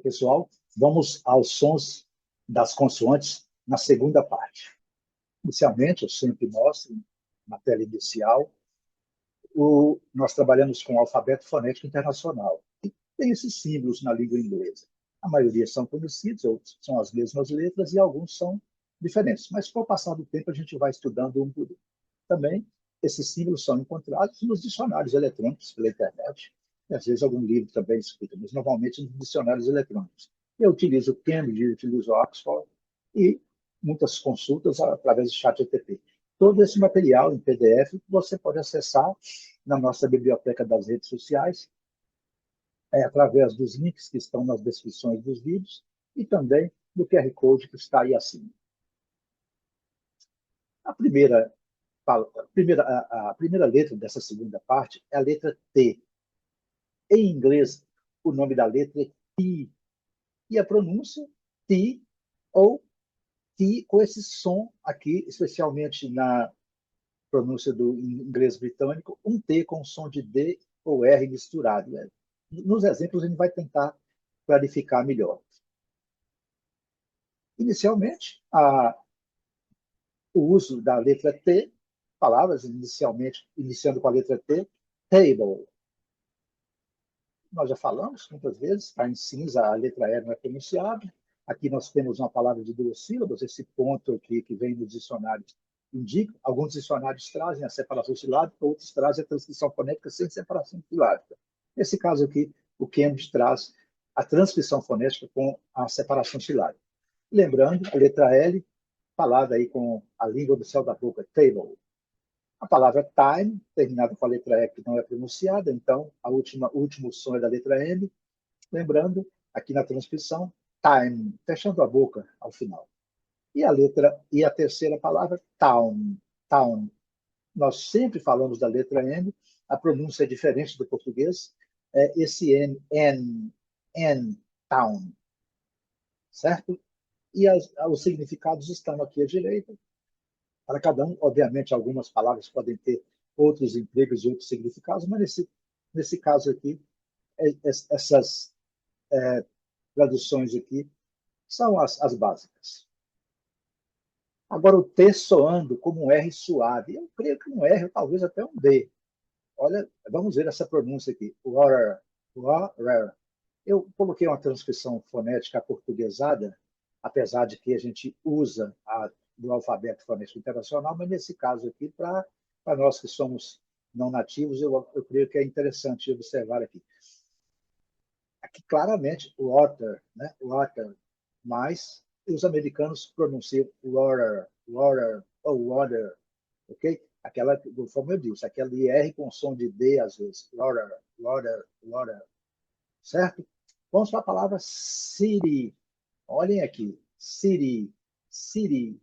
pessoal, vamos aos sons das consoantes na segunda parte. Inicialmente, eu sempre mostro, na tela inicial, nós trabalhamos com o alfabeto fonético internacional. E tem esses símbolos na língua inglesa. A maioria são conhecidos, outros são as mesmas letras, e alguns são diferentes. Mas, com o passar do tempo, a gente vai estudando um por um. Também, esses símbolos são encontrados nos dicionários eletrônicos pela internet, e às vezes algum livro também explica, mas normalmente nos dicionários eletrônicos. Eu utilizo o Cambridge, eu utilizo o Oxford, e muitas consultas através do ChatGPT. Todo esse material em PDF você pode acessar na nossa biblioteca das redes sociais, através dos links que estão nas descrições dos vídeos e também do QR Code que está aí acima. A primeira letra dessa segunda parte é a letra T. Em inglês, o nome da letra é T. E a pronúncia, T ou T, com esse som aqui, especialmente na pronúncia do inglês britânico, um T com som de D ou R misturado. Nos exemplos, a gente vai tentar clarificar melhor. Inicialmente, o uso da letra T, palavras iniciando com a letra T, table. Nós já falamos muitas vezes, está em cinza, a letra E não é pronunciada. Aqui nós temos uma palavra de 2 sílabas, esse ponto aqui que vem nos dicionários indica. Alguns dicionários trazem a separação silábica, outros trazem a transcrição fonética sem separação silábica. Nesse caso aqui, o Cambridge traz a transcrição fonética com a separação silábica. Lembrando, a letra L, falada aí com a língua do céu da boca, table. A palavra time, terminada com a letra E, que não é pronunciada, então o último som é da letra M. Lembrando, aqui na transcrição, time, fechando a boca ao final. E a terceira palavra, town. Town. Nós sempre falamos da letra N, a pronúncia é diferente do português, esse N, town. Certo? E os significados estão aqui à direita. Para cada um, obviamente, algumas palavras podem ter outros empregos e outros significados, mas nesse caso aqui, essas traduções aqui são as básicas. Agora, o T soando como um R suave. Eu creio que um R, talvez até um D. Olha, vamos ver essa pronúncia aqui. Water, water. Eu coloquei uma transcrição fonética aportuguesada, apesar de que a gente usa do alfabeto fonético internacional, mas nesse caso aqui, para nós que somos não nativos, eu creio que é interessante observar aqui. Aqui, claramente, water, né? Water, mas os americanos pronunciam water, water, ou water, ok? Aquela, como eu disse, aquela IR com som de D, às vezes. Water, water, water. Certo? Vamos para a palavra city. Olhem aqui. City, city.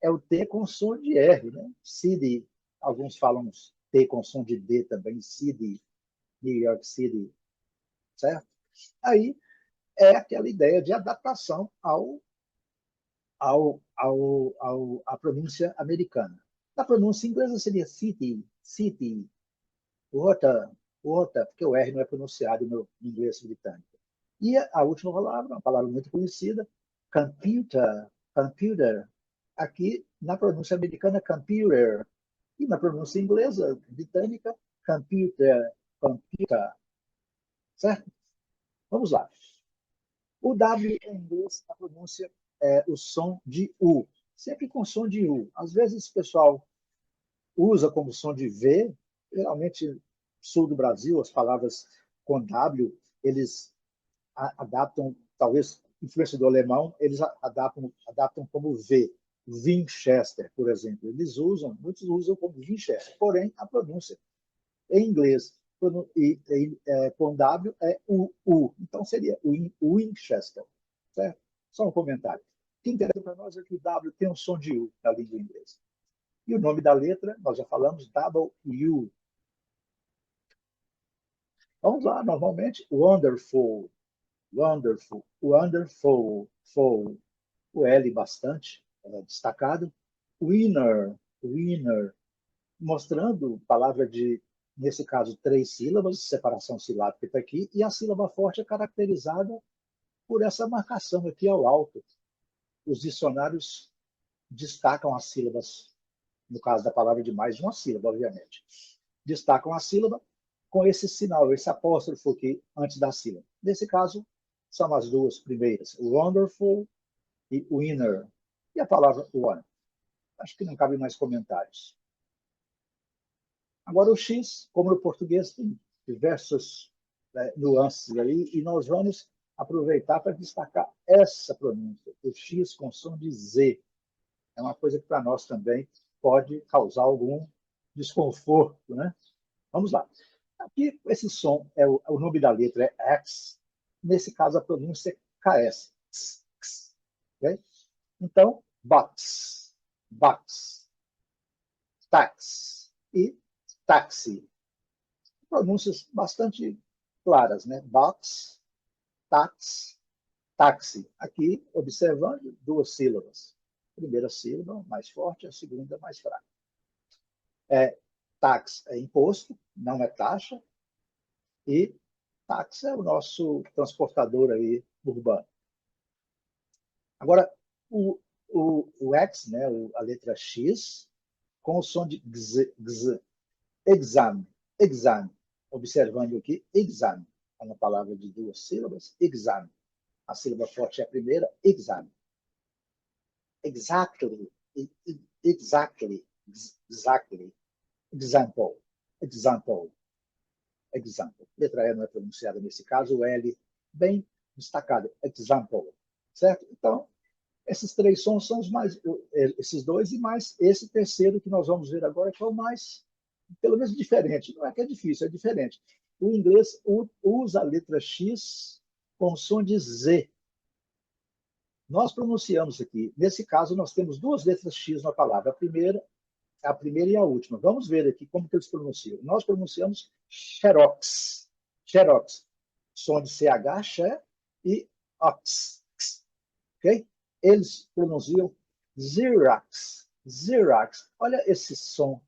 É o T com som de R, né? City. Alguns falam T com som de D também. City, New York City. Certo? Aí é aquela ideia de adaptação à pronúncia americana. A pronúncia inglesa seria city, city, water, water, porque o R não é pronunciado no inglês britânico. E a última palavra, uma palavra muito conhecida, computer, computer. Aqui, na pronúncia americana, computer. E na pronúncia inglesa, britânica, computer, computer. Certo? Vamos lá. O W em inglês, a pronúncia é o som de U. Sempre com som de U. Às vezes o pessoal usa como som de V. Geralmente, sul do Brasil, as palavras com W, eles adaptam, talvez influência do alemão, eles adaptam como V. Winchester, por exemplo. Muitos usam como Winchester. Porém, a pronúncia em inglês com W é U. Então, seria Winchester. Certo? Só um comentário. O que interessa para nós é que o W tem um som de U na língua inglesa. E o nome da letra, nós já falamos, W. Vamos lá, normalmente, wonderful, wonderful, wonderful, full. O L bastante destacado. Winner, winner, mostrando palavra de, nesse caso, 3 sílabas, separação silábica está aqui, e a sílaba forte é caracterizada por essa marcação aqui ao alto. Os dicionários destacam as sílabas, no caso da palavra de mais de uma sílaba, obviamente. Destacam a sílaba com esse sinal, esse apóstrofo aqui antes da sílaba. Nesse caso, são as duas primeiras, wonderful e winner. E a palavra one. Acho que não cabe mais comentários. Agora o X, como no português, tem diversas nuances aí, e nós vamos aproveitar para destacar essa pronúncia, o X com som de Z. É uma coisa que para nós também pode causar algum desconforto, né? Vamos lá. Aqui, esse som, o nome da letra é X. Nesse caso, a pronúncia é KS. X, x, okay? Então, box, box, tax e taxi. Pronúncias bastante claras, né? Box, tax, taxi. Aqui, observando duas sílabas. A primeira sílaba mais forte, a segunda mais fraca. Tax é imposto, não é taxa, e táxi é o nosso transportador aí urbano. Agora, o X, né, a letra X, com o som de x, x, exame, exame. Observando aqui, exame. É uma palavra de duas sílabas, exame. A sílaba forte é a primeira, exame. Exactly, exactly, exactly. Example, example, example. Letra E não é pronunciada nesse caso, o L bem destacado, example, certo? Então, esses três sons são os mais, esses dois e mais esse terceiro que nós vamos ver agora, que é o mais, pelo menos diferente. Não é que é difícil, é diferente. O inglês usa a letra X com som de Z. Nós pronunciamos aqui, nesse caso, nós temos duas letras X na palavra. A primeira e a última. Vamos ver aqui como que eles pronunciam. Nós pronunciamos xerox. Xerox. Som de CH, xe, e ox. Ok? Eles pronunciam Xerox. Xerox. Olha esse som.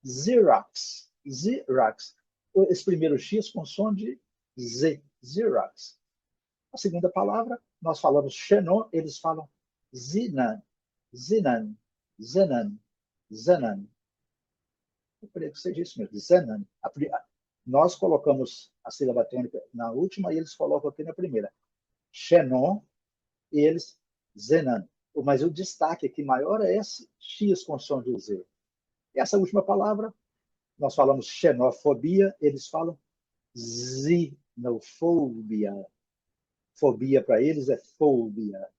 Xerox. Xerox. Esse primeiro X com som de Z. Xerox. A segunda palavra, nós falamos xenon, eles falam zinan. Zinan. Zenan. Zenan. Eu creio que seja isso mesmo. Zenan. Nós colocamos a sílaba tônica na última e eles colocam aqui na primeira. Xenon e eles Zenan. Mas o destaque aqui maior é esse X com som de Z. E essa última palavra, nós falamos xenofobia, eles falam xenofobia. Fobia para eles é fobia.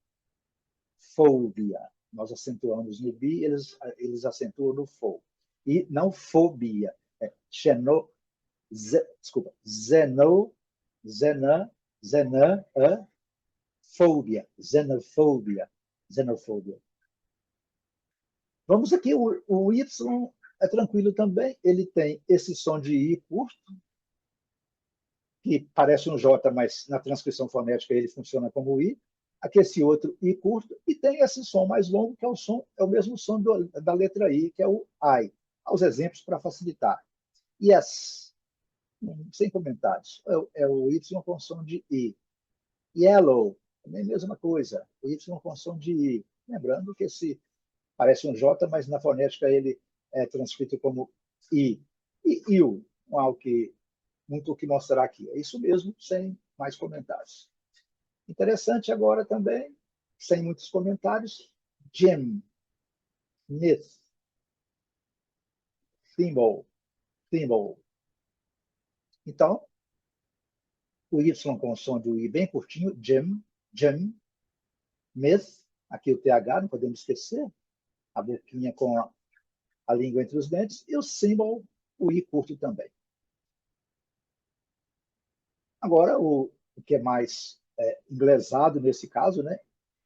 Fobia. Nós acentuamos no bi, eles acentuam no fo. E não fobia. É desculpa, fobia. Xenofobia. Xenofobia. Vamos aqui, o Y é tranquilo também. Ele tem esse som de I curto, que parece um J, mas na transcrição fonética ele funciona como I. Aqui esse outro I curto, e tem esse som mais longo, que é o mesmo som da letra I, que é o I. Aos exemplos para facilitar. Yes, sem comentários. É o Y com som de I. Yellow, também a mesma coisa. O Y com som de I. Lembrando que esse parece um J, mas na fonética ele é transcrito como I. E IU, algo que muito o que mostrar aqui. É isso mesmo, sem mais comentários. Interessante agora também, sem muitos comentários, Jim, Myth, Thimble, Thimble. Então, o Y com som de I bem curtinho, Jim, Jim, Myth, aqui o TH, não podemos esquecer, a boquinha com a língua entre os dentes, e o Symbol, o I curto também. Agora, o que é mais inglesado nesse caso, né?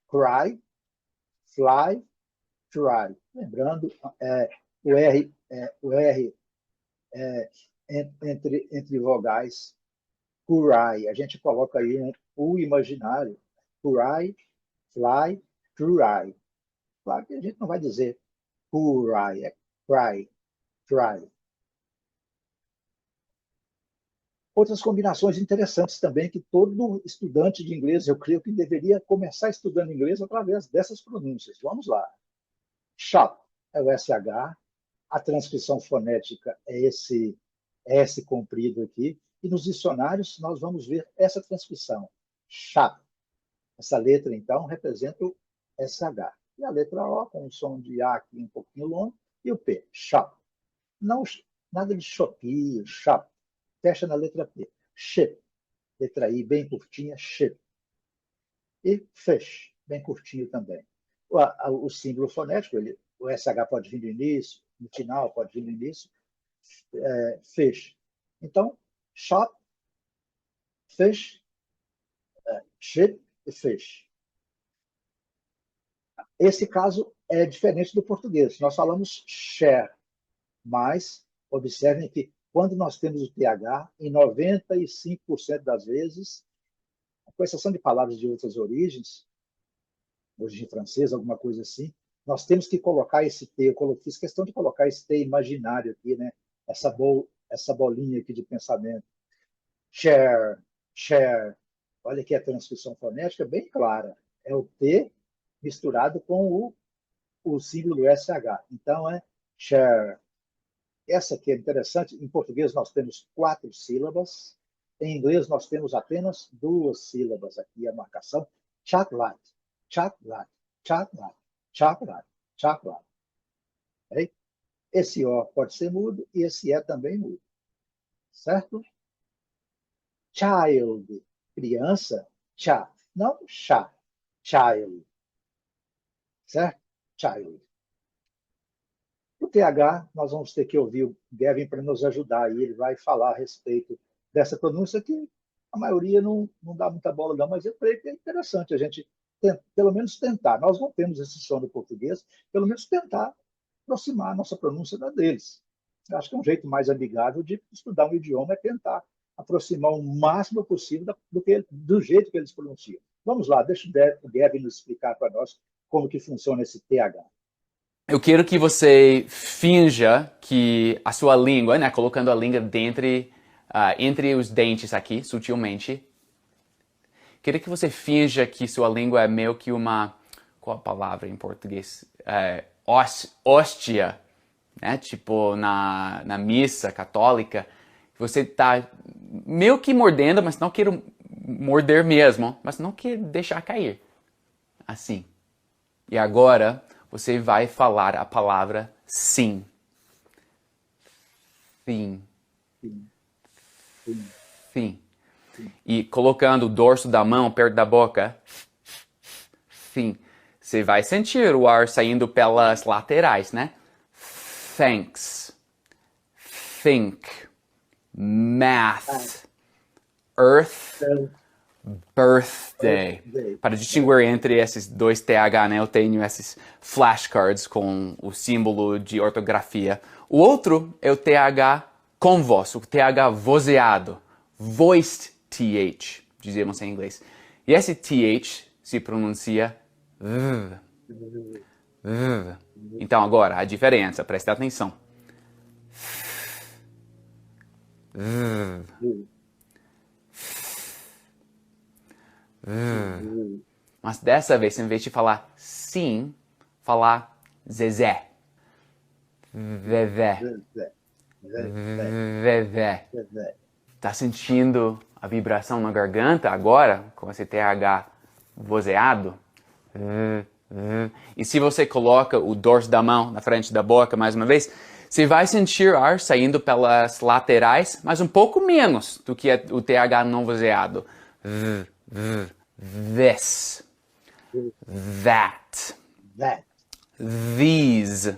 Cry, fly, try. Lembrando, o R entre vogais, cry. A gente coloca aí um U imaginário. Cry, fly, try. Claro que a gente não vai dizer cry, é cry, try. Outras combinações interessantes também que todo estudante de inglês, eu creio que deveria começar estudando inglês através dessas pronúncias. Vamos lá. Shop é o SH, a transcrição fonética é esse S comprido aqui, e nos dicionários nós vamos ver essa transcrição. Shop. Essa letra, então, representa o SH. E a letra O, com o som de A aqui um pouquinho longo, e o P, shop. Não, nada de Shopee, shop. Fecha na letra P. Ship. Letra I bem curtinha, ship. E fish, bem curtinho também. O símbolo fonético, o SH pode vir no início, no final pode vir no início, fish. Então, shop, fish, ship e fish. Esse caso é diferente do português. Nós falamos share, mas observem que quando nós temos o TH, em 95% das vezes, com exceção de palavras de outras origens, origem francesa, alguma coisa assim, nós temos que colocar esse T, eu fiz questão de colocar esse T imaginário aqui, né? Essa bolinha aqui de pensamento. Share, share. Olha aqui a transcrição fonética bem clara. É o T misturado com o símbolo do SH. Então, é share. Essa aqui é interessante. Em português, nós temos 4 sílabas. Em inglês, nós temos apenas 2 sílabas aqui, a marcação. Chocolate, chocolate, chocolate, chocolate, chocolate. Okay? Esse O pode ser mudo e esse E também mudo. Certo? Child, criança, cha, não chá. Child. Certo? Child. O TH, nós vamos ter que ouvir o Gavin para nos ajudar, e ele vai falar a respeito dessa pronúncia que a maioria não dá muita bola, não, mas eu creio que é interessante a gente, pelo menos, tentar. Nós não temos esse som no português, pelo menos tentar aproximar a nossa pronúncia da deles. Eu acho que é um jeito mais amigável de estudar um idioma é tentar aproximar o máximo possível do jeito que eles pronunciam. Vamos lá, deixa o Gavin nos explicar para nós como que funciona esse TH. Eu quero que você finja que a sua língua, né, colocando a língua entre os dentes aqui, sutilmente. Quero que você finja que sua língua é meio que uma, qual a palavra em português? Hóstia, né? Tipo na missa católica. Você está meio que mordendo, mas não quero morder mesmo, mas não quero deixar cair. Assim. E agora você vai falar a palavra sim. Sim. Sim. Sim. Sim. E colocando o dorso da mão perto da boca. Sim. Você vai sentir o ar saindo pelas laterais, né? Thanks. Think. Math. Earth. Birthday. Para distinguir entre esses dois TH, né, eu tenho esses flashcards com o símbolo de ortografia. O outro é o TH com voz, o TH vozeado. Voiced TH, dizemos em inglês. E esse TH se pronuncia v. V. Então agora, a diferença, preste atenção. V. Mas dessa vez, em vez de falar sim, falar zezé. Vevé. Vevé. Tá sentindo a vibração na garganta agora, com esse TH vozeado? E se você coloca o dorso da mão na frente da boca mais uma vez, você vai sentir ar saindo pelas laterais, mas um pouco menos do que o TH não vozeado. This. That. These.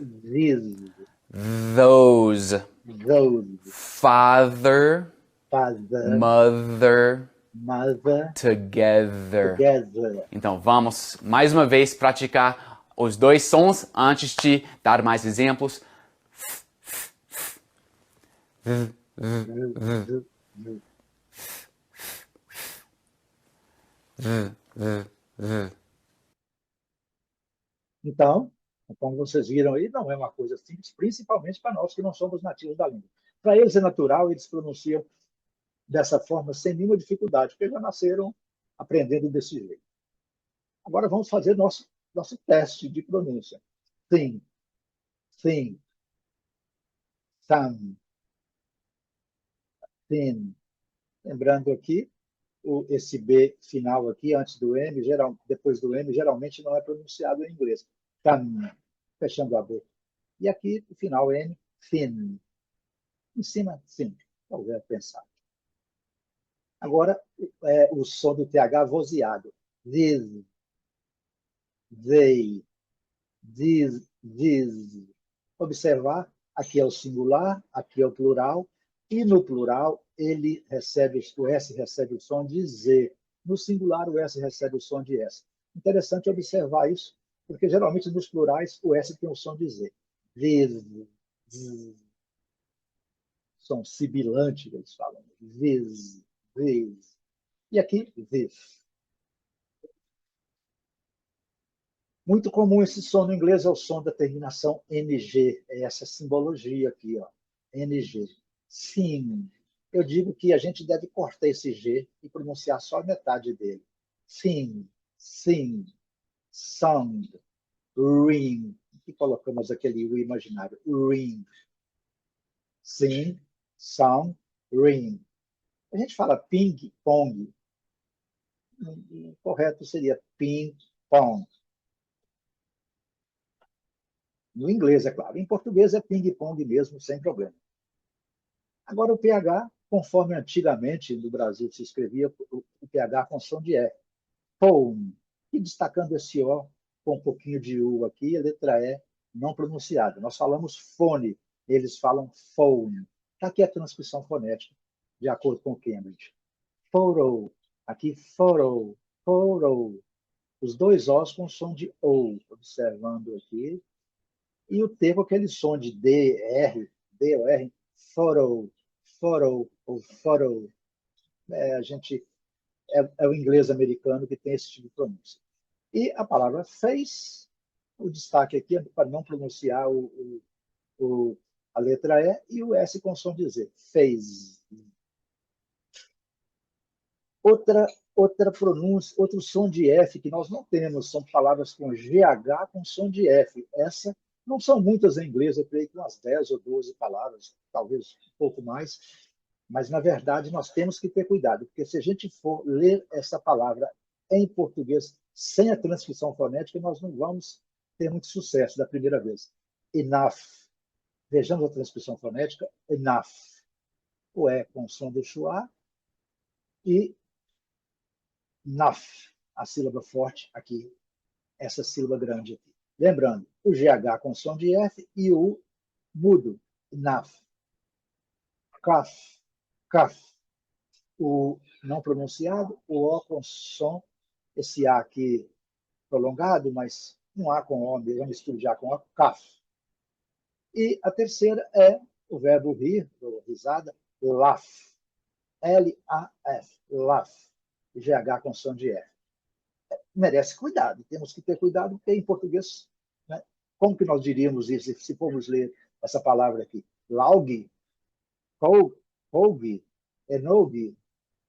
Those. Father. Mother. Together. Então vamos mais uma vez praticar os dois sons antes de dar mais exemplos. Então, como vocês viram aí, não é uma coisa simples, principalmente para nós que não somos nativos da língua. Para eles é natural, eles pronunciam dessa forma sem nenhuma dificuldade, porque já nasceram aprendendo desse jeito. Agora vamos fazer nosso teste de pronúncia. Thin, thin, thumb, thin. Lembrando aqui, esse B final aqui, antes do M, depois do M, geralmente não é pronunciado em inglês. Thumb, fechando a boca. E aqui, o final N, thin. Em cima, thin. Talvez pensar. Agora, o som do TH vozeado. This, they, this. Observar, aqui é o singular, aqui é o plural, e no plural o S recebe o som de Z. No singular, o S recebe o som de S. Interessante observar isso, porque geralmente nos plurais o S tem o som de Z. This, z. Som sibilante, eles falam. This, this. E aqui, this. Muito comum esse som no inglês é o som da terminação NG, é essa simbologia aqui, ó, NG. Sim. Eu digo que a gente deve cortar esse G e pronunciar só a metade dele. Sim, sim, sound, ring. E colocamos aquele U imaginário, ring. Sim, sound, ring. A gente fala ping, pong. O correto seria ping, pong. No inglês, é claro. Em português é ping-pong mesmo, sem problema. Agora, o PH, conforme antigamente no Brasil se escrevia, o PH com som de E. Phone. E destacando esse O com um pouquinho de U aqui, a letra E não pronunciada. Nós falamos fone, eles falam phone. Está aqui a transcrição fonética, de acordo com o Cambridge. Photo. Aqui, photo. Photo. Os dois Os com som de O. Observando aqui. E o T com aquele som de D, R, D ou R, photo, photo ou photo. É o inglês americano que tem esse tipo de pronúncia. E a palavra face, o destaque aqui é para não pronunciar a letra E e o S com som de Z. Phase. Outra pronúncia, outro som de F que nós não temos, são palavras com GH com som de F. Essa não são muitas em inglês, eu creio que umas 10 ou 12 palavras, talvez um pouco mais, mas, na verdade, nós temos que ter cuidado, porque se a gente for ler essa palavra em português sem a transcrição fonética, nós não vamos ter muito sucesso da primeira vez. Enough. Vejamos a transcrição fonética. Enough. O E com som do schwa e enough, a sílaba forte aqui, essa sílaba grande aqui. Lembrando, o GH com som de F e o mudo, enough. Cough, cough. O não pronunciado, o O com som, esse A aqui prolongado, mas um A com O, mesmo mistura de A com O, cough. E a terceira é o verbo rir, ou risada, laugh. L-A-F, laugh. GH com som de F. Merece cuidado, temos que ter cuidado, porque em português, né, como que nós diríamos isso se formos ler essa palavra aqui? Laug, colg, enog,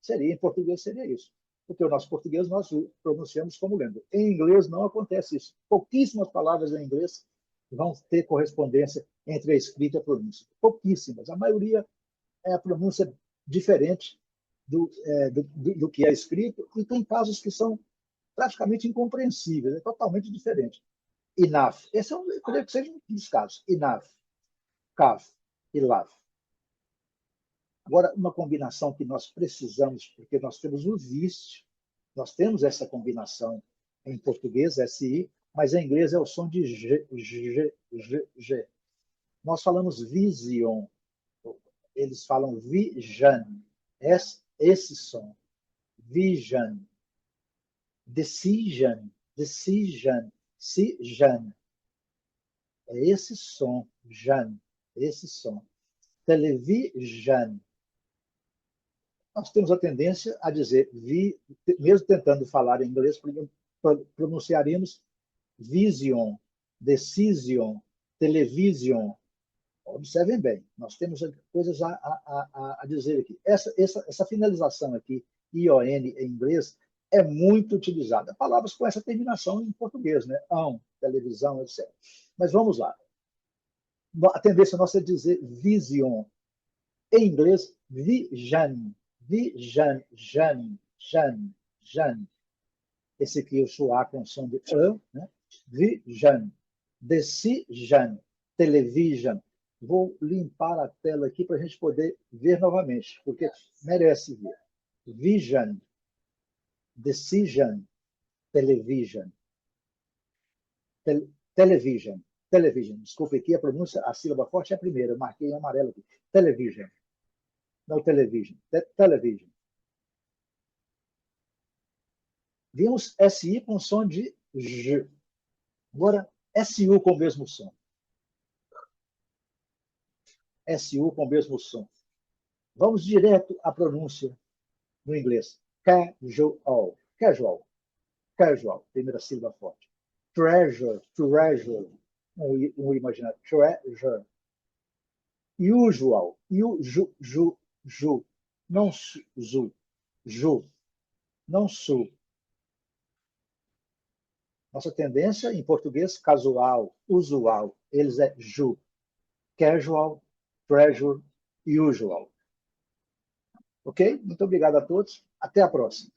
em português seria isso. Porque o nosso português nós pronunciamos como lendo. Em inglês não acontece isso. Pouquíssimas palavras em inglês vão ter correspondência entre a escrita e a pronúncia. Pouquíssimas. A maioria é a pronúncia diferente do que é escrito, e tem casos que são praticamente incompreensíveis, é totalmente diferente. Enough. Esse eu creio que seja um dos casos. Enough, cough e laugh. Agora, uma combinação que nós precisamos, porque nós temos o vício, nós temos essa combinação em português, SI, mas em inglês é o som de G, G, G, G. Nós falamos vision, eles falam vision, esse som, vision, decision, decision, decision. É esse som, Jan, esse som. Television. Nós temos a tendência a dizer, mesmo tentando falar em inglês, pronunciaríamos vision, decision, television. Observem bem, nós temos coisas a dizer aqui. Essa finalização aqui, ION em inglês, é muito utilizada. Palavras com essa terminação em português, né? Televisão, etc. Mas vamos lá. A tendência nossa é dizer vision. Em inglês, vision. Vision, jan. Esse aqui eu sou A com som de E, né? Vision. Decision. Television. Vou limpar a tela aqui para a gente poder ver novamente, porque merece ver. Vision. Decision. Television. Television. Television. Desculpe aqui, a pronúncia, a sílaba forte é a primeira. Eu marquei em amarelo aqui. Television. Não television. Television. Vimos SI com som de J. Agora, SU com o mesmo som. SU com o mesmo som. Vamos direto à pronúncia no inglês. Casual. Casual. Casual. Primeira sílaba forte. Treasure. Treasure. Um imaginário. Treasure. Usual. Ju. Não zu. Ju. Não su. Nossa tendência em português, casual, usual. Eles é ju. Casual, treasure, usual. Ok? Muito obrigado a todos. Até a próxima.